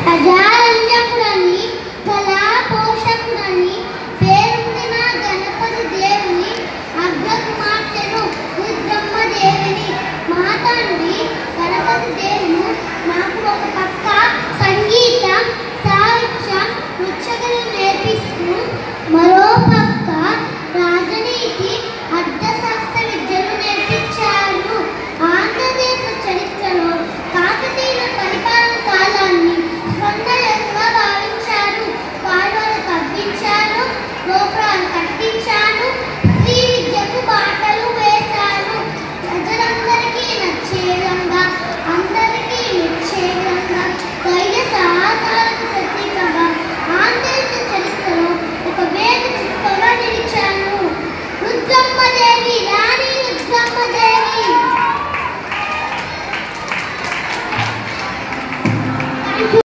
ప్రజారంజకుడని కళా పోషకుడని పేరొందిన గణపతి దేవుని అగ్రకుమార్తెను రుద్రమ్మదేవిని. మా తండ్రి గణపతి దేవుడు నాకు ఒక పక్క సంగీత సాహిత్య నృత్యకళలు నేర్పిస్తూ మరో పక్క రాజనీతి అర్థశాస్త్ర విద్యను నేర్పించారు. ఆంధ్రదేశ చరిత్రలో కాకతీయుల పరిపాలన కాలాన్ని స్వర్ణయుగంగా భావించారు. కాలువలు తవ్వించారు, గోపురాలు కట్టించారు, స్త్రీ విద్యకు బాటలు వేశారు. ప్రజలందరికీ నచ్చే విధంగా, అందరికీ మెచ్చే విధంగా ధైర్య సాహసాలకు ప్రతీకగా ఆంధ్రదేశ చరిత్రలో ఒక వేగ చుక్కగా నిలిచాను. రుద్రమ్మదేవి, రాణి రుద్రమ్మదేవి.